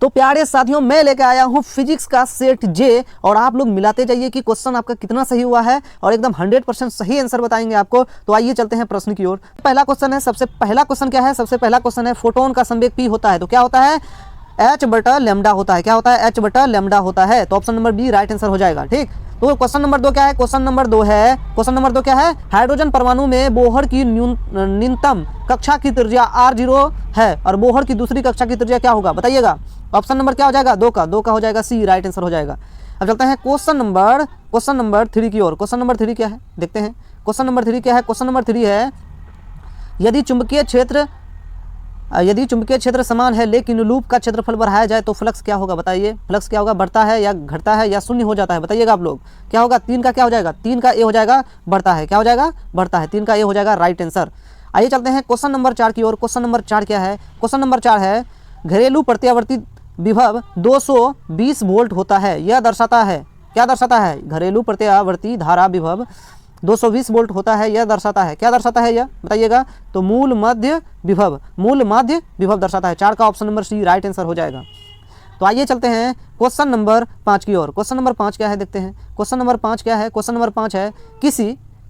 तो प्यारे साथियों, मैं लेकर आया हूँ फिजिक्स का सेट जे, और आप लोग मिलाते जाइए कि क्वेश्चन आपका कितना सही हुआ है, और एकदम 100% सही आंसर बताएंगे आपको। तो आइए चलते हैं प्रश्न की ओर। पहला क्वेश्चन है, सबसे पहला क्वेश्चन क्या है? सबसे पहला क्वेश्चन है, फोटोन का संवेग p होता है तो क्या होता है? h बटा लैम्डा होता है। क्या होता है? h बटा लैम्डा होता है। तो option number B right answer हो जाएगा। ठीक, तो क्वेश्चन नंबर 2 क्या है? क्वेश्चन नंबर 2 क्या है? हाइड्रोजन परमाणु में बोहर की न्यूनतम कक्षा की त्रिज्या r0 है, और बोहर की दूसरी कक्षा की त्रिज्या क्या होगा बताइएगा। ऑप्शन नंबर क्या हो जाएगा? 2 का हो जाएगा सी, राइट आंसर हो जाएगा। अब चलते हैं क्वेश्चन नंबर 3 की ओर। क्वेश्चन नंबर 3 क्या है देखते हैं। क्वेश्चन नंबर 3 क्या है? क्वेश्चन नंबर 3 है, यदि चुंबकीय क्षेत्र समान है लेकिन लूप का क्षेत्रफल बढ़ाया जाए तो फ्लक्स क्या होगा बताइए। फ्लक्स क्या होगा? बढ़ता है या घटता है या शून्य हो जाता है? बताइएगा आप लोग। क्या होगा? 3 का क्या हो जाएगा? 3 का ए हो जाएगा, बढ़ता है। क्या हो जाएगा? बढ़ता है। 3 का ए हो जाएगा, राइट आंसर। आइए चलते हैं क्वेश्चन नंबर 4 की ओर। क्वेश्चन नंबर 4 क्या है? क्वेश्चन नंबर 4 है, घरेलू प्रत्यावर्ती विभव 220 वोल्ट होता है। यह दर्शाता है, क्या दर्शाता है? घरेलू प्रत्यावर्ती धारा विभव 220 वोल्ट होता है, यह दर्शाता है। क्या दर्शाता है यह बताइएगा। तो मूल माध्य विभव दर्शाता है। 4 का option number C right answer हो जाएगा। तो आइए चलते हैं क्वेश्चन नंबर 5 की ओर। क्वेश्चन नंबर 5 क्या है देखते हैं। क्वेश्चन नंबर 5 क्या है? क्वेश्चन नंबर 5 है,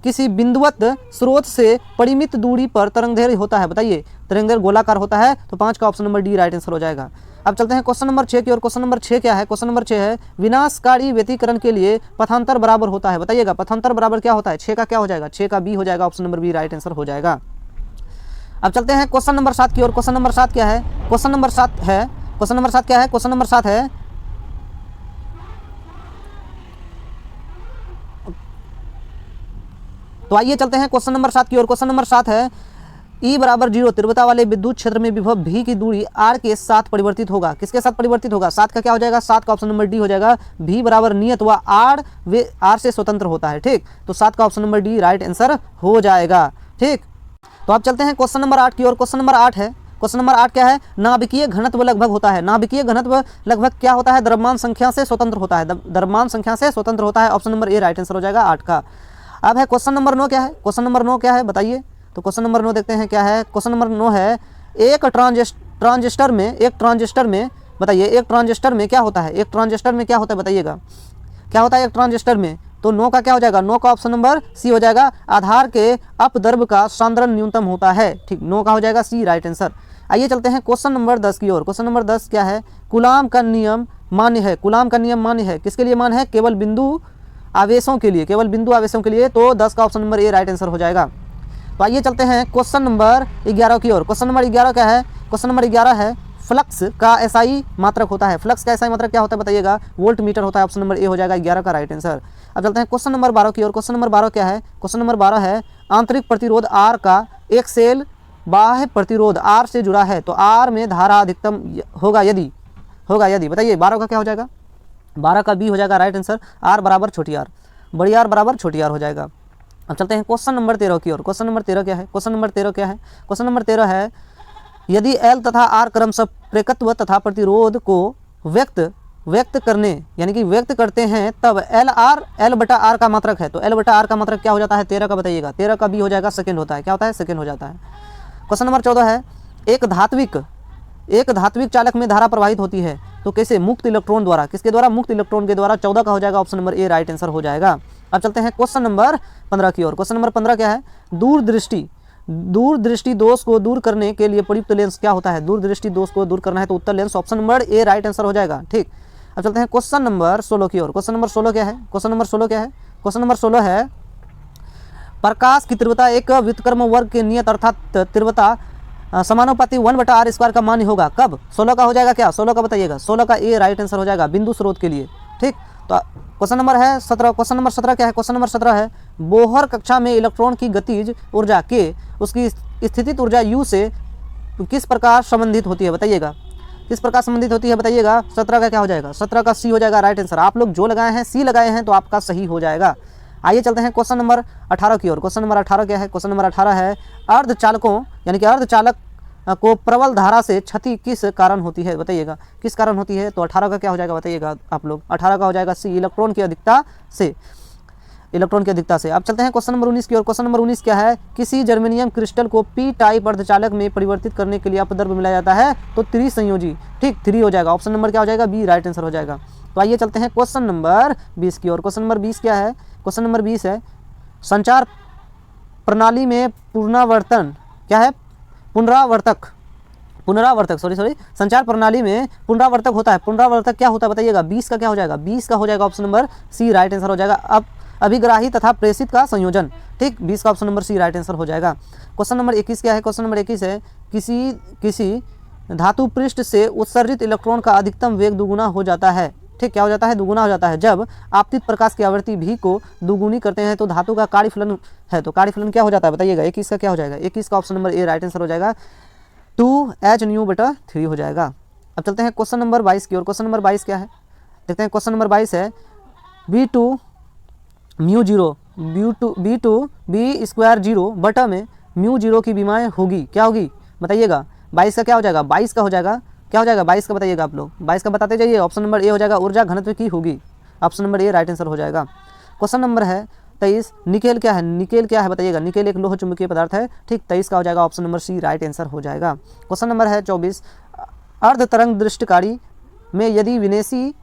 किसी बिंदुवत स्रोत से परिमित दूरी पर तरंगदैर्घ्य होता है। बताइए, तरंगदैर्घ्य गोलाकार होता है। तो 5 का option number D right answer हो जाएगा। अब चलते हैं क्वेश्चन नंबर 6 की ओर। क्वेश्चन नंबर 6 क्या है? क्वेश्चन नंबर 6 है, विनाशकारी व्यतिकरण के लिए पथांतर बराबर होता है। बताइएगा, पथांतर बराबर क्या होता है? 6 का क्या हो जाएगा? 6 का बी हो जाएगा। Option number B right answer हो जाएगा। अब चलते हैं क्वेश्चन नंबर 7 की ओर। क्वेश्चन नंबर 7 क्या है? क्वेश्चन नंबर 7 है, क्वेश्चन नंबर 7 क्या है? क्वेश्चन नंबर 7 है, तो आइए चलते हैं क्वेश्चन नंबर 7 की ओर। क्वेश्चन नंबर 7 है, E बराबर 0 तीव्रता वाले विद्युत क्षेत्र में विभव V की दूरी R के साथ परिवर्तित होगा। किसके साथ परिवर्तित होगा? 7 का क्या हो जाएगा? 7 का ऑप्शन नंबर डी हो जाएगा। V बराबर नियत व R से स्वतंत्र होता है। ठीक, तो 7 का option number D right answer हो जाएगा। ठीक, तो आप चलते हैं क्वेश्चन नंबर 8 की ओर। क्वेश्चन नंबर 8 है, क्वेश्चन नंबर 8 क्या है? नाभिकीय घनत्व लगभग होता है। नाभिकीय घनत्व लगभग क्या होता है? द्रव्यमान संख्या से स्वतंत्र होता है। द्रव्यमान संख्या से स्वतंत्र होता है। Option number A right answer हो जाएगा 8 का। अब है क्वेश्चन नंबर 9 क्या है? क्वेश्चन नंबर 9 क्या है बताइए। तो क्वेश्चन नंबर 9 देखते हैं क्या है। क्वेश्चन नंबर 9 है, एक ट्रांजिस्टर में बताइए, एक ट्रांजिस्टर में क्या होता है? एक ट्रांजिस्टर में क्या होता है बताइएगा। क्या होता है एक ट्रांजिस्टर में? तो 9 का क्या हो जाएगा? 9 का ऑप्शन नंबर सी हो जाएगा। आधार के अपद्रव्य का सांद्रण न्यूनतम होता है। ठीक, 9 का हो जाएगा सी राइट आंसर। आइए चलते हैं क्वेश्चन नंबर 10 की ओर। क्वेश्चन नंबर 10 क्या है? कूलाम का नियम मान्य है। कूलाम का नियम मान्य है किसके लिए मान्य है? केवल बिंदु आवेशों के लिए, केवल बिंदु आवेशों के लिए। तो 10 का option number A right answer हो जाएगा। तो आइए चलते हैं क्वेश्चन नंबर 11 की ओर। क्वेश्चन नंबर 11 क्या है? क्वेश्चन नंबर 11 है, फ्लक्स का एसआई मात्रक होता है। फ्लक्स का एसआई मात्रक क्या होता है बताइएगा। वोल्ट मीटर होता है। ऑप्शन नंबर ए हो जाएगा 11 का राइट आंसर। अब चलते हैं क्वेश्चन नंबर 12 की ओर। क्वेश्चन नंबर 12 क्या है? क्वेश्चन नंबर 12 है, आंतरिक प्रतिरोध R का एक सेल बाह्य प्रतिरोध R से जुड़ा है तो R में धारा अधिकतम होगा यदि बताइए। 12 का क्या हो जाएगा? 12 का बी हो जाएगा राइट आंसर। R बराबर छोटी r, बड़ी R बराबर छोटी r हो जाएगा। अब चलते हैं क्वेश्चन नंबर 13 की ओर। क्वेश्चन नंबर 13 क्या है? क्वेश्चन नंबर 13 क्या है? क्वेश्चन नंबर 13 है, यदि L तथा R क्रमशः प्रेरकत्व तथा प्रतिरोध को व्यक्त करने यानी कि व्यक्त करते हैं तब L बटा R का मात्रक है। तो L बटा R का मात्रक क्या हो जाता है? 13 का बताइएगा। 13 का बी हो जाएगा सेकेंड होता है। क्या होता है? सेकेंड हो जाता है। क्वेश्चन नंबर 14 है, एक धात्विक चालक में धारा प्रवाहित होती है तो कैसे? मुक्त इलेक्ट्रॉन द्वारा। किसके द्वारा? मुक्त इलेक्ट्रॉन के द्वारा। 14 का हो जाएगा option number A right answer हो जाएगा। अब चलते हैं क्वेश्चन नंबर 15 की ओर। क्वेश्चन नंबर 15 क्या है? दूरदृष्टि दोष को दूर करने के लिए प्रयुक्त लेंस क्या होता है? दूरदृष्टि दोष को दूर करना है तो उत्तर lens. Option number A right answer हो जाएगा। ठीक, अब चलते हैं क्वेश्चन नंबर 16 की ओर। क्वेश्चन नंबर 16 क्या है? क्वेश्चन नंबर 16 क्या है? क्वेश्चन नंबर 16 है, प्रकाश की तीव्रता एक व्युत्क्रम वर्ग के नियत अर्थात तीव्रता समानुपाती 1/r² का मान्य होगा। कब? 16 का हो जाएगा क्या? 16 का बताइएगा। 16 का ए राइट आंसर हो जाएगा बिंदु स्रोत के लिए। ठीक, तो क्वेश्चन नंबर है 17। क्वेश्चन नंबर 17 क्या है? क्वेश्चन नंबर 17 है, बोहर कक्षा में इलेक्ट्रॉन की गतिज ऊर्जा के उसकी स्थितिज ऊर्जा U से किस प्रकार संबंधित होती है बताइएगा। किस प्रकार संबंधित होती है बताइएगा। 17 का क्या हो जाएगा? 17 का सी हो जाएगा राइट आंसर। आप लोग जो लगाए हैं सी लगाए हैं तो आपका सही हो जाएगा। आइए चलते हैं क्वेश्चन नंबर 18 की ओर। क्वेश्चन नंबर 18 क्या है? क्वेश्चन नंबर 18 है, अर्धचालकों यानी कि अर्धचालक को प्रबल धारा से क्षति किस कारण होती है बताइएगा। किस कारण होती है? तो 18 का क्या हो जाएगा बताइएगा आप लोग। 18 का हो जाएगा सी, इलेक्ट्रॉन की अधिकता से। इलेक्ट्रॉन की अधिकता से। अब चलते हैं क्वेश्चन नंबर 19 की ओर। क्वेश्चन नंबर 19 क्या है, किसी जर्मेनियम क्रिस्टल को पी टाइप अर्धचालक में परिवर्तित करने के लिए अपद्रव्य मिलाया जाता है तो त्रिसंयोजी, ठीक 3 हो जाएगा। ऑप्शन नंबर क्या हो जाएगा, बी राइट आंसर हो जाएगा। तो आइए चलते हैं क्वेश्चन नंबर 20 की ओर। क्वेश्चन नंबर 20 क्या है, क्वेश्चन नंबर 20 है संचार प्रणाली में पुनरावर्तन क्या है, पुनरावर्तक संचार प्रणाली में पुनरावर्तक होता है। पुनरावर्तक क्या होता है बताइएगा, 20 का क्या हो जाएगा, 20 का हो जाएगा option number C right answer हो जाएगा। अब अभिग्राही तथा प्रेषित का संयोजन, ठीक 20 का option number C right answer हो जाएगा। क्वेश्चन नंबर 21 क्या है, क्वेश्चन नंबर 21 है किसी धातु पृष्ठ से उत्सर्जित इलेक्ट्रॉन का अधिकतम वेग दुगुना हो जाता है, ठीक क्या हो जाता है, दुगुना हो जाता है जब आपतित प्रकाश की आवृत्ति भी को दुगुनी करते हैं तो धातु का कार्यफलन है, तो कार्यफलन क्या हो जाता है बताइएगा, 21 का क्या हो जाएगा, 21 का option number A right answer हो जाएगा, 2h/3 हो जाएगा। अब चलते हैं क्वेश्चन नंबर 22 की ओर। क्वेश्चन नंबर 22 क्या है, देखते हैं क्वेश्चन नंबर 22 है B2 B2 बटा में μ0 की विमाएँ होगी, क्या होगी बताइएगा, 22 का क्या हो जाएगा, 22 का हो जाएगा, क्या हो जाएगा 22 का बताइएगा आप लोग, 22 का बताते जाइए। ऑप्शन नंबर ए हो जाएगा ऊर्जा घनत्व की होगी, option number A right answer हो जाएगा। क्वेश्चन नंबर है 23, निकेल क्या है, निकेल क्या है बताइएगा, निकेल एक लोह चुंबकीय पदार्थ है, ठीक 23 का हो जाएगा, option number C right answer हो जाएगा। क्वेश्चन नंबर है 24, अर्ध तरंग दृष्टिकारी में यदि विदेशी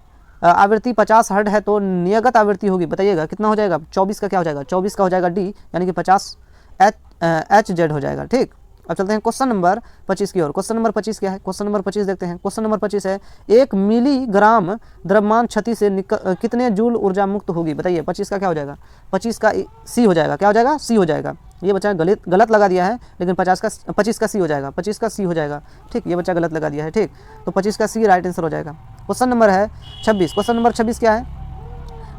आवृत्ति 50 हर्ट्ज है तो नियगत आवृत्ति होगी बताइएगा, कितना हो जाएगा, 24 का क्या हो जाएगा, 24 का हो जाएगा डी यानी कि 50 Hz हो जाएगा, ठीक। अब चलते हैं क्वेश्चन नंबर 25 की ओर। क्वेश्चन नंबर 25 क्या है, क्वेश्चन नंबर 25 देखते हैं। क्वेश्चन नंबर 25 है 1 मिलीग्राम द्रव्यमान क्षति से कितने जूल ऊर्जा मुक्त होगी बताइए, 25 का क्या हो जाएगा, 25 का सी हो जाएगा, क्या हो जाएगा, सी हो जाएगा। ये बच्चा गलत लगा दिया है, लेकिन 25 का सी हो जाएगा, 25 का सी हो जाएगा, ठीक ये बच्चा गलत लगा दिया है, ठीक तो 25 का सी राइट आंसर हो जाएगा। क्वेश्चन नंबर है 26। क्वेश्चन नंबर 26 क्या है,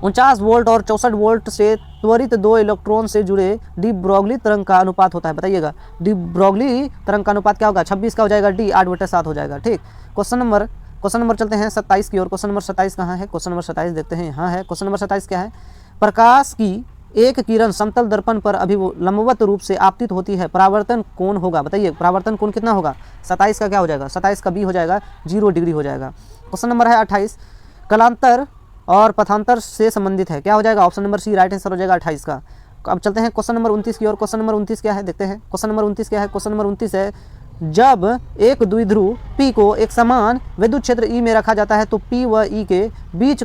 49 वोल्ट और 64 वोल्ट से त्वरित 2 इलेक्ट्रॉन से जुड़े डी ब्रोगली तरंग का अनुपात होता है बताइएगा, डी ब्रोगली तरंग का अनुपात क्या होगा, 26 का हो जाएगा डी 8/7 हो जाएगा, ठीक। क्वेश्चन नंबर चलते हैं 27 की ओर। क्वेश्चन नंबर 27 कहाँ है, क्वेश्चन नंबर 27 देखते हैं, यहाँ है। क्वेश्चन नंबर 27 क्या है, प्रकाश की एक किरण समतल दर्पण पर लंबवत रूप से आपतित होती है, परावर्तन कोण होगा बताइए, परावर्तन कोण कितना होगा, 27 का क्या हो जाएगा, 27 का बी हो जाएगा, 0 डिग्री हो जाएगा। क्वेश्चन नंबर है 28, कलांतर और पथांतर से संबंधित है, क्या हो जाएगा, option number C right answer हो जाएगा 28 का। अब चलते हैं क्वेश्चन नंबर 29 की ओर। क्वेश्चन नंबर 29 क्या है देखते हैं। क्वेश्चन नंबर 29 क्या है, क्वेश्चन नंबर 29 है जब एक द्विध्रुव P को एक समान विद्युत क्षेत्र E में रखा जाता है तो P व E के बीच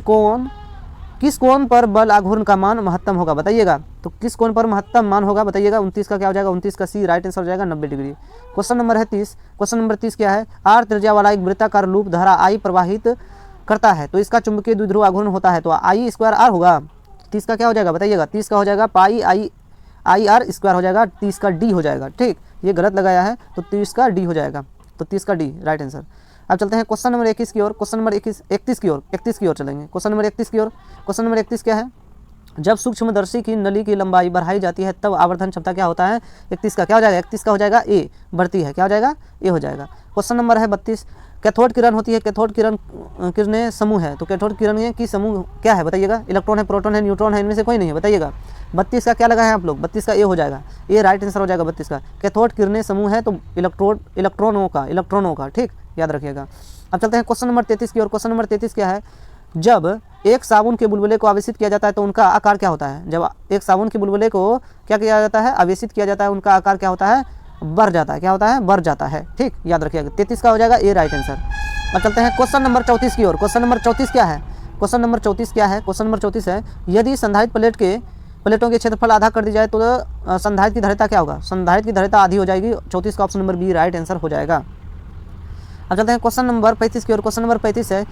किस कोण पर बल आघूर्ण का मान महत्तम होगा बताइएगा, तो किस कोण पर महत्तम मान होगा बताइएगा, 29 का क्या हो जाएगा, 29 का सी राइट आंसर हो जाएगा 90 डिग्री। क्वेश्चन नंबर है 30। क्वेश्चन नंबर 30 क्या है, R त्रिज्या वाला एक वृत्ताकार लूप धारा I प्रवाहित करता है तो इसका चुंबकीय द्विध्रुव आघूर्ण होता है तो I2R होगा, 30 का क्या हो जाएगा बताइएगा, 30 का हो जाएगा पाई IR² हो जाएगा, 30 का डी हो जाएगा, ठीक ये गलत लगाया है तो 30 का डी हो जाएगा, तो 30 का डी राइट आंसर। अब चलते हैं क्वेश्चन नंबर 21 की ओर। क्वेश्चन नंबर 31 की ओर चलेंगे। क्वेश्चन नंबर 31 की ओर। क्वेश्चन नंबर 31 क्या है, जब सूक्ष्मदर्शी की नली की लंबाई बढ़ाई जाती है तब आवर्धन क्षमता क्या होता है, 31 का क्या हो जाएगा, 31 का हो जाएगा ए, बढ़ती है, क्या हो जाएगा ए हो जाएगा। क्वेश्चन नंबर है 32, कैथोड किरण होती है, कैथोड किरणें समूह है तो कैथोड किरणें की समूह क्या है बताइएगा, इलेक्ट्रॉन है, प्रोटॉन है, न्यूट्रॉन है, इनमें से कोई नहीं है बताइएगा। 32 का क्या लगा है आप लोग, 32 का ए हो जाएगा, ए राइट आंसर हो जाएगा 32 का। कैथोड किरणें समूह है तो इलेक्ट्रॉनों का, ठीक याद रखिएगा। अब चलते हैं क्वेश्चन नंबर 33 की ओर। क्वेश्चन नंबर 33 क्या है, जब एक साबुन के बुलबुले को आवेशित किया जाता है तो उनका आकार क्या होता है, जब एक साबुन के बुलबुले को क्या किया जाता है, आवेशित किया जाता है, उनका आकार क्या होता है, बढ़ जाता है, क्या होता है, बढ़ जाता है, ठीक याद रखिएगा। 33 का हो जाएगा ए राइट आंसर। अब चलते हैं क्वेश्चन नंबर 34 की ओर। क्वेश्चन नंबर 34 क्या है, क्वेश्चन नंबर 34 क्या है, क्वेश्चन नंबर 34 है यदि संधारित प्लेटों के क्षेत्रफल आधा कर दी जाए तो संधारित की धारिता क्या होगा, संधारित की धारिता आधी हो जाएगी, 34 का option number B right answer हो जाएगा। अब चलते हैं क्वेश्चन नंबर 35 की ओर। क्वेश्चन नंबर 35 है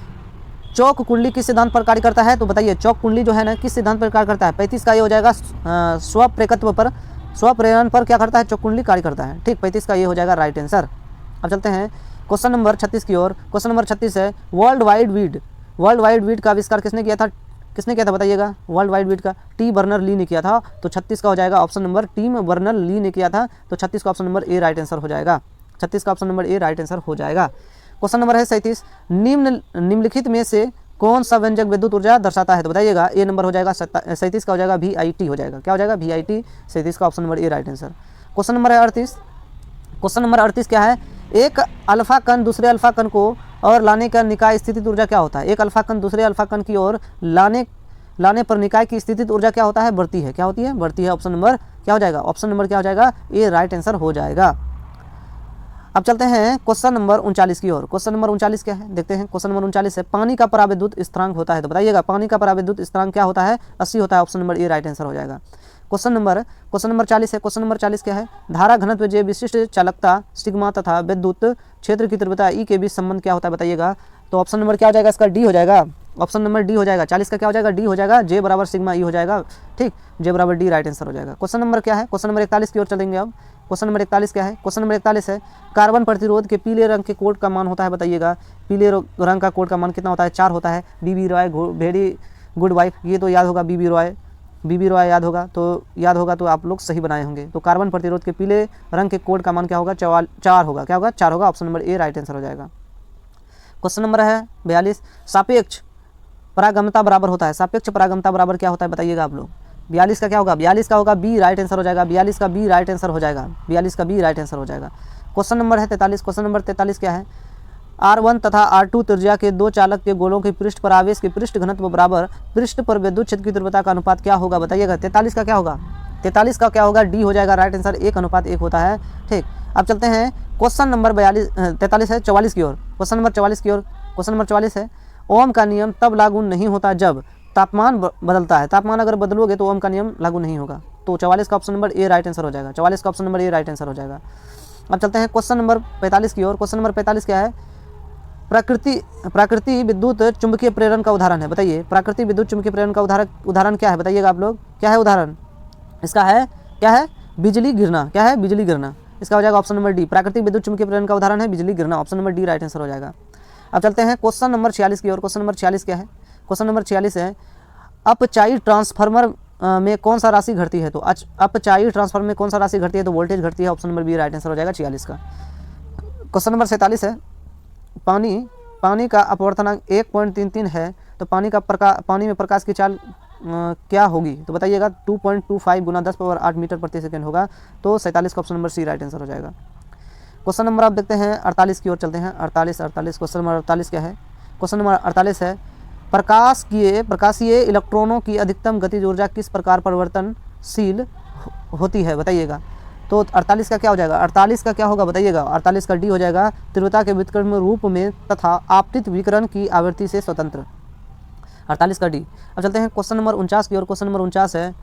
चौक कुंडली किस सिद्धांत पर कार्य करता है, तो बताइए चौक कुंडली जो है ना किस सिद्धांत पर कार्य करता है। 35 का ये हो जाएगा स्वप्रेरण पर क्या करता है, चौक कुंडली कार्य करता है, ठीक 35 का ये हो जाएगा राइट आंसर। अब चलते हैं क्वेश्चन नंबर 36 की ओर। क्वेश्चन नंबर 36 है वर्ल्ड वाइड वीड का आविष्कार किसने किया था बताइएगा, वर्ल्ड वाइड वीड का टी बर्नर ली ने किया था तो 36 का हो जाएगा option number Tim Berners Lee ने किया था तो 36 का option number A right answer हो जाएगा, 36 का option number A right answer हो जाएगा। क्वेश्चन नंबर है 37, निम्नलिखित में से कौन सा व्यंजक विद्युत ऊर्जा दर्शाता है तो बताइएगा, ए नंबर हो जाएगा 37 का हो जाएगा VIT हो जाएगा, क्या हो जाएगा VIT, 37 का option number A right answer. Question number है 38। क्वेश्चन नंबर 38 क्या है, एक अल्फा कण दूसरे अल्फा कण को और लाने का निकाय स्थिति ऊर्जा क्या होता है, एक अल्फा कण दूसरे अल्फा कण की ओर लाने लाने पर निकाय की स्थितिज ऊर्जा क्या होता है, बढ़ती है। क्या होती है, बढ़ती है। ऑप्शन नंबर क्या हो जाएगा, ऑप्शन नंबर क्या हो जाएगा, ए राइट आंसर हो जाएगा। अब चलते हैं क्वेश्चन नंबर 39 की ओर। क्वेश्चन नंबर 39 क्या है, देखते हैं। क्वेश्चन नंबर 39 है, पानी का पराविद्युत स्थिरांक होता है, तो बताइएगा पानी का पराविद्युत स्थिरांक क्या होता है, 80 होता है। Option number A right answer हो जाएगा। क्वेश्चन नंबर 40 है। क्वेश्चन नंबर 40 क्या है, धारा घनत्व जे विशिष्ट चालकता सिग्मा तथा विद्युत क्षेत्र की तीव्रता ई के बीच संबंध क्या होता है, बताइएगा। तो ऑप्शन नंबर क्या हो जाएगा, इसका डी हो जाएगा। ऑप्शन नंबर डी हो जाएगा। 40 का क्या हो जाएगा, डी हो जाएगा। जे बराबर सिग्मा ई हो जाएगा, ठीक, जे बराबर डी राइट आंसर हो जाएगा। क्वेश्चन नंबर क्या है, क्वेश्चन नंबर 41 की ओर चलेंगे अब। क्वेश्चन नंबर 41 क्या है, क्वेश्चन नंबर 41 है, कार्बन प्रतिरोध के पीले रंग के कोड का मान होता है, बताइएगा। पीले रंग का कोड का मान कितना होता है, 4 होता है। बीबी रॉय वेरी गुड वाइफ, ये तो याद होगा, बीबी रॉय याद होगा तो आप लोग सही बनाए होंगे। तो कार्बन प्रतिरोध के पीले रंग के कोड का मान क्या होगा, 4 होगा। क्या होगा, 4 होगा। Option number A right answer हो जाएगा। क्वेश्चन नंबर है 42, सापेक्ष परागमता बराबर होता है। सापेक्ष परागमता बराबर क्या होता है, बताइएगा आप लोग। 42 का क्या होगा, 42 का होगा बी राइट आंसर हो जाएगा। 42 का बी राइट आंसर हो जाएगा। 42 का बी राइट आंसर हो जाएगा। क्वेश्चन नंबर है 43। क्वेश्चन नंबर 43 क्या है, R1 तथा R2 त्रिज्या के दो चालक के गोलों के पृष्ठ पर आवेश के पृष्ठ घनत्व बराबर पृष्ठ पर विद्युत क्षेत्र की तीव्रता का अनुपात क्या होगा, बताइएगा। 43 का क्या होगा, 43 का क्या होगा, डी हो जाएगा राइट आंसर। 1:1 होता है, ठीक। अब चलते हैं क्वेश्चन नंबर 43 है 44 की ओर। क्वेश्चन नंबर 44 की ओर। क्वेश्चन नंबर 44 है, ओम का नियम तब लागू नहीं होता जब तापमान बदलता है। तापमान अगर बदलोगे तो ओम का नियम लागू नहीं होगा। तो 44 का option number A right answer हो जाएगा। 44 का option number A right answer हो जाएगा। अब चलते हैं क्वेश्चन नंबर 45 की ओर। क्वेश्चन नंबर 45 क्या है, प्राकृतिक विद्युत चुंबकीय प्रेरण का उदाहरण है, बताइए। प्राकृतिक विद्युत चुंबकीय प्रेरण का उदाहरण क्या है, बताइएगा आप लोग। क्या है उदाहरण इसका, है क्या है, बिजली गिरना। क्या है, बिजली गिरना। इसका हो जाएगा ऑप्शन नंबर डी। प्राकृतिक विद्युत चुंबकीय प्रेरण का उदाहरण है बिजली गिरना। Option number D right answer हो जाएगा। अब चलते हैं क्वेश्चन नंबर 46 की ओर। क्वेश्चन नंबर 46 क्या है, क्वेश्चन नंबर 46 है, अपचाई ट्रांसफार्मर में कौन सा राशि घटती है। तो अपचाई ट्रांसफार्मर में कौन सा राशि घटती है, तो वोल्टेज घटती है। Option number B right answer हो जाएगा 46 का। क्वेश्चन नंबर 47 है, पानी का अपवर्तनांक 1.33 है, तो पानी में प्रकाश की चाल क्या होगी, तो बताइएगा। 2.25 गुना 10⁸ मीटर प्रति सेकंड होगा। तो 47 का option number C right answer हो जाएगा। क्वेश्चन नंबर आप देखते हैं 48 की ओर चलते हैं। 48 क्वेश्चन नंबर 48 क्या है, क्वेश्चन नंबर 48 है, प्रकाशीय इलेक्ट्रॉनों की अधिकतम गतिज ऊर्जा किस प्रकार परिवर्तनशील होती है, बताइएगा। तो 48 का क्या हो जाएगा, 48 का क्या होगा, बताइएगा। 48 का डी हो जाएगा, तीव्रता के व्युत्क्रम रूप में तथा आपतित विकिरण की आवृत्ति से स्वतंत्र। 48 का डी। अब चलते हैं क्वेश्चन नंबर 49 की ओर। क्वेश्चन नंबर 49 है,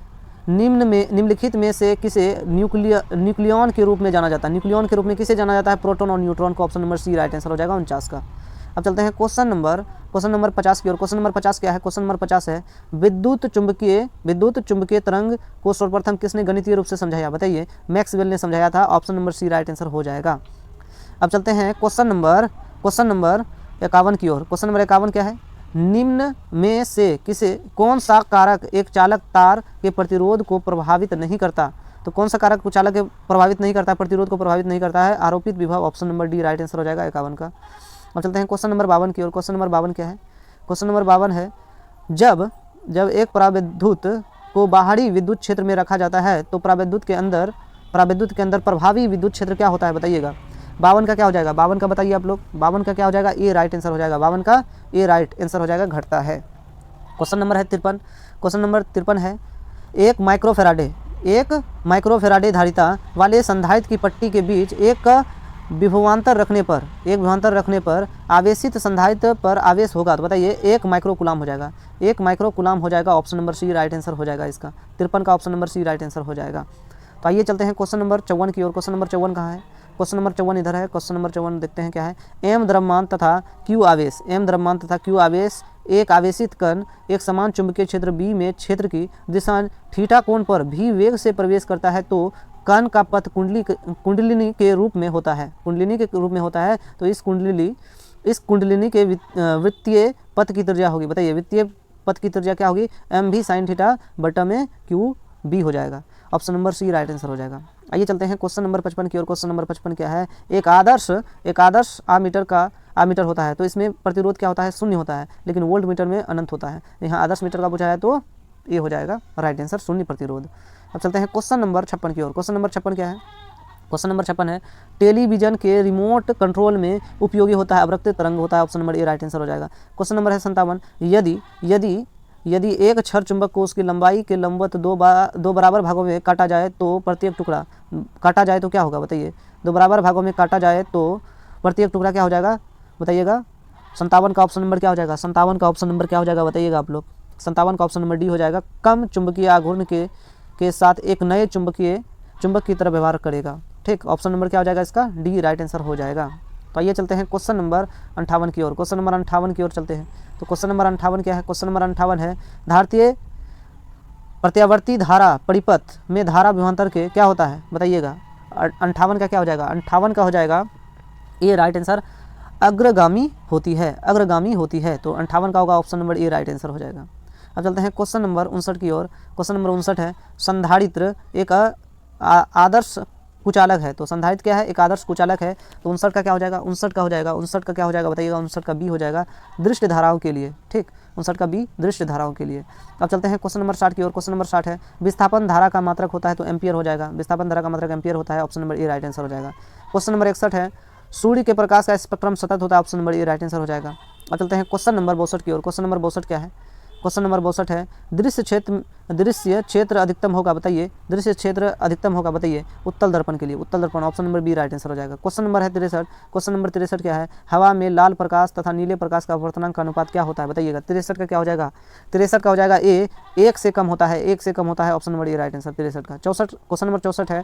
निम्नलिखित में से किसे न्यूक्लियन के रूप में जाना जाता है। न्यूक्लियन के रूप में किसे जाना जाता है, प्रोटॉन और न्यूट्रॉन को। Option number C right answer हो जाएगा 49 का। अब चलते हैं क्वेश्चन नंबर 50 की ओर। क्वेश्चन नंबर 50 क्या है, क्वेश्चन नंबर 50 है, विद्युत चुंबकीय तरंग को सर्वप्रथम किसने गणितीय रूप से समझाया, बताइए। मैक्सवेल ने समझाया था। Option number C right answer हो जाएगा। अब चलते हैं क्वेश्चन नंबर 51 की ओर। क्वेश्चन नंबर 51 क्या है, निम्न में से कौन सा कारक एक चालक तार के प्रतिरोध को प्रभावित नहीं करता। तो कौन सा कारक चालक के प्रभावित नहीं करता, प्रतिरोध को प्रभावित नहीं करता है, आरोपित विभव। Option number D right answer हो जाएगा 51 का। अब चलते हैं क्वेश्चन नंबर 52 की ओर। क्वेश्चन नंबर 52 क्या है, क्वेश्चन नंबर 52 है, जब एक पराविद्युत को बाहरी विद्युत क्षेत्र में रखा जाता है तो पराविद्युत के अंदर प्रभावी विद्युत क्षेत्र क्या होता है, बताइएगा। 52 का क्या हो जाएगा, 52 का बताइए आप लोग। 52 का क्या हो जाएगा, ए राइट आंसर हो जाएगा। 52 का ए राइट आंसर हो जाएगा, घटता है। क्वेश्चन नंबर है 53। क्वेश्चन नंबर 53 है, एक माइक्रोफेराडे धारिता वाले संधारित्र की पट्टी के बीच एक विभवांतर रखने पर आवेशित संधारित्र पर आवेश होगा, तो बताइए 1 माइक्रोकुलाम हो जाएगा। 1 माइक्रोकुलाम हो जाएगा। Option number C right answer हो जाएगा इसका। 53 का option number C right answer हो जाएगा। तो आइए चलते हैं क्वेश्चन नंबर 54 की ओर। क्वेश्चन नंबर 54 कहाँ है, क्वेश्चन नंबर 54 इधर है। क्वेश्चन नंबर 54 देखते हैं क्या है, एम द्रव्यमान तथा क्यू आवेश एक आवेशित कण एक समान चुंबकीय क्षेत्र बी में क्षेत्र की दिशा थीटा कोण पर भी वेग से प्रवेश करता है तो कण का पथ कुंडलिनी के रूप में होता है। तो इस कुंडलिनी के वृत्तीय पथ की त्रिज्या होगी, बताइए। वृत्तीय पथ की त्रिज्या क्या होगी, एम भी साइन थीटा बटा में क्यू बी हो जाएगा। Option number C right answer हो जाएगा। आइए चलते हैं क्वेश्चन नंबर 55 की ओर। क्वेश्चन नंबर 55 क्या है, एक आदर्श आमीटर होता है तो इसमें प्रतिरोध क्या होता है, 0 होता है, लेकिन वोल्ट मीटर में अनंत होता है। यहाँ आदर्श मीटर का पूछा है तो ये हो जाएगा राइट आंसर, 0 प्रतिरोध। अब चलते हैं क्वेश्चन नंबर 56 की ओर। क्वेश्चन नंबर 56 क्या है, क्वेश्चन नंबर 56 है, टेलीविजन के रिमोट कंट्रोल में उपयोगी होता है अवरक्त तरंग होता है। Option number A right answer हो जाएगा। क्वेश्चन नंबर है 57, यदि एक क्षर चुंबक को उसकी लंबाई के लंबवत दो बराबर भागों में काटा जाए तो प्रत्येक टुकड़ा काटा जाए तो क्या होगा बताइए। दो बराबर भागों में काटा जाए तो प्रत्येक टुकड़ा क्या हो जाएगा बताइएगा। 57 का ऑप्शन नंबर क्या हो जाएगा, 57 का ऑप्शन नंबर क्या हो जाएगा बताइएगा आप लोग। 57 का ऑप्शन नंबर डी हो जाएगा। कम चुंबकीय आघूर्ण के साथ एक नए चुंबक की तरह व्यवहार करेगा। ठीक, ऑप्शन नंबर क्या हो जाएगा इसका, डी राइट आंसर हो जाएगा। तो आइए चलते हैं क्वेश्चन नंबर 58 की ओर। क्वेश्चन नंबर 58 की ओर चलते हैं। तो क्वेश्चन नंबर 58 क्या है, क्वेश्चन नंबर 58 है भारतीय प्रत्यावर्ती धारा परिपथ में धारा विभवांतर के क्या होता है बताइएगा। 58 का क्या हो जाएगा, 58 का हो जाएगा ए राइट आंसर, अग्रगामी होती है, अग्रगामी होती है। तो 58 का होगा option number A right answer हो जाएगा। अब चलते हैं क्वेश्चन नंबर 59 की ओर। क्वेश्चन नंबर 59 है संधारित्र एक आदर्श कुचालक है। तो संधारित्र क्या है, एक आदर्श कुचालक है। तो 59 का क्या हो जाएगा, 59 का हो जाएगा, 59 का क्या हो जाएगा बताइएगा। 59 का बी हो जाएगा, दृष्ट धाराओं के लिए। ठीक, 59 का बी दृष्ट धाराओं के लिए। अब चलते हैं क्वेश्चन नंबर 60 की ओर। क्वेश्चन नंबर 60 है विस्थापन धारा का मात्रक होता है तो एम्पियर हो जाएगा। विस्थापन धारा का मात्रक एम्पियर होता है, option number A right answer हो जाएगा। क्वेश्चन नंबर 61 है सूर्य के प्रकाश का स्पेक्ट्रम सतत होता है, option number A right answer हो जाएगा। अब चलते हैं क्वेश्चन नंबर 62 की ओर। क्वेश्चन नंबर 62 क्या है, क्वेश्चन नंबर 62 है दृश्य क्षेत्र अधिकतम होगा बताइए, दृश्य क्षेत्र अधिकतम होगा बताइए उत्तल दर्पण के लिए, उत्तल दर्पण, option number B right answer हो जाएगा। क्वेश्चन नंबर है 63। क्वेश्चन नंबर 63 क्या है हवा में लाल प्रकाश तथा नीले प्रकाश का अपवर्तनांक का अनुपात क्या होता है बताइएगा। 63 का क्या हो जाएगा, 63 का हो जाएगा ए, 1 से कम होता है, 1 से कम होता है, option number A right answer 63 का। 64 क्वेश्चन नंबर 64 है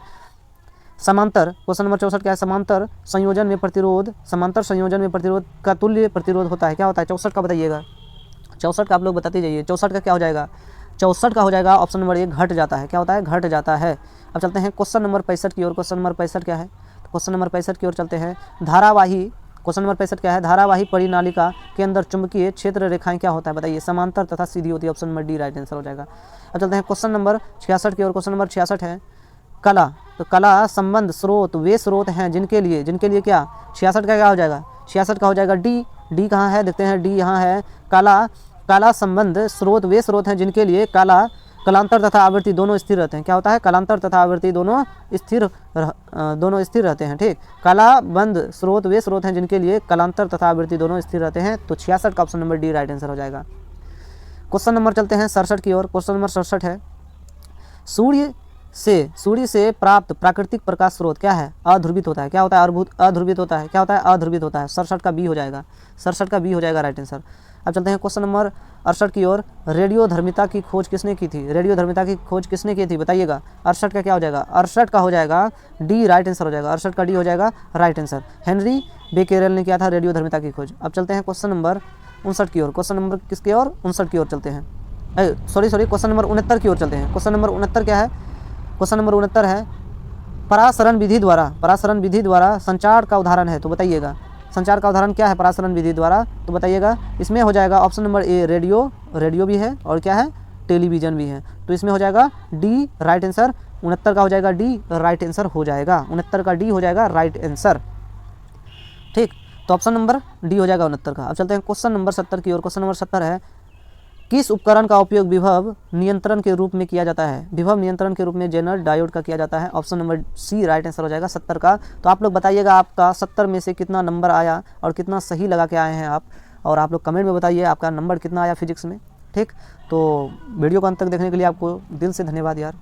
समांतर, क्वेश्चन नंबर 64 क्या है समांतर संयोजन में प्रतिरोध, समांतर संयोजन में प्रतिरोध का तुल्य प्रतिरोध होता है, क्या होता है 64 का बताइएगा। 64 का आप लोग बताते जाइए। 64 का क्या हो जाएगा, 64 का हो जाएगा ऑप्शन नंबर ए घट जाता है, क्या होता है घट जाता है। अब चलते हैं क्वेश्चन नंबर 65 की ओर। क्वेश्चन नंबर 65 क्या है, क्वेश्चन नंबर 65 की ओर चलते हैं धारावाही, क्वेश्चन नंबर 65 क्या है धारावाही परिनालिका के अंदर चुंबकीय क्षेत्र रेखाएं क्या होता है बताइए, समांतर तथा सीधी होती है, option number D right answer हो जाएगा। अब चलते हैं क्वेश्चन नंबर 66 की ओर। क्वेश्चन नंबर 66 है कला, तो कला संबंध स्रोत वे स्रोत हैं जिनके लिए क्या, 66 का क्या हो जाएगा, 66 का हो जाएगा डी। डी कहाँ है देखते हैं, डी यहाँ है। काला संबंध स्रोत वे स्रोत हैं जिनके लिए कलांतर तथा आवृत्ति दोनों स्थिर रहते हैं, क्या होता है कलांतर तथा आवृत्ति दोनों स्थिर रहते हैं। ठीक, कलाबंध स्रोत वे स्रोत हैं जिनके लिए कलांतर तथा आवृत्ति दोनों स्थिर रहते हैं। तो 66 का option number D right answer हो जाएगा। क्वेश्चन नंबर चलते हैं 67 की ओर। क्वेश्चन नंबर 67 है सूर्य से प्राप्त प्राकृतिक प्रकाश स्रोत क्या है, अध्रुवित होता है, क्या होता है अध्रुवित होता है, क्या होता है अध्रुवित होता है। 67 का बी हो जाएगा, 67 का बी हो जाएगा राइट आंसर। अब चलते हैं क्वेश्चन नंबर 68 की ओर। रेडियोधर्मिता की खोज किसने की थी, रेडियोधर्मिता की खोज किसने की थी बताइएगा। 68 का क्या हो जाएगा, 68 का हो जाएगा डी राइट आंसर हो जाएगा, 68 का डी हो जाएगा राइट आंसर। हेनरी बेकेरेल ने किया था रेडियोधर्मिता की खोज। अब चलते हैं क्वेश्चन नंबर 59 की ओर। क्वेश्चन नंबर किसकी ओर, 59 की ओर चलते हैं, सॉरी क्वेश्चन नंबर 69 की ओर चलते हैं। क्वेश्चन नंबर 69 क्या है, क्वेश्चन नंबर 69 है परासरण विधि द्वारा संचार का उदाहरण है, तो बताइएगा संचार का उदाहरण क्या है परासरण विधि द्वारा, तो बताइएगा। इसमें हो जाएगा ऑप्शन नंबर ए रेडियो भी है और क्या है टेलीविजन भी है, तो इसमें हो जाएगा डी राइट आंसर। 69 का हो जाएगा डी राइट आंसर हो जाएगा, 69 का डी हो जाएगा राइट आंसर। ठीक, तो ऑप्शन नंबर डी हो जाएगा 69 का। अब चलते हैं क्वेश्चन नंबर 70 की ओर। क्वेश्चन नंबर 70 है किस उपकरण का उपयोग विभव नियंत्रण के रूप में किया जाता है, विभव नियंत्रण के रूप में जेनर डायोड का किया जाता है, option number C right answer हो जाएगा 70 का। तो आप लोग बताइएगा आपका 70 में से कितना नंबर आया और कितना सही लगा के आए हैं आप, और आप लोग कमेंट में बताइए आपका नंबर कितना आया फिजिक्स में। ठीक, तो वीडियो को अंत तक देखने के लिए आपको दिल से धन्यवाद यार।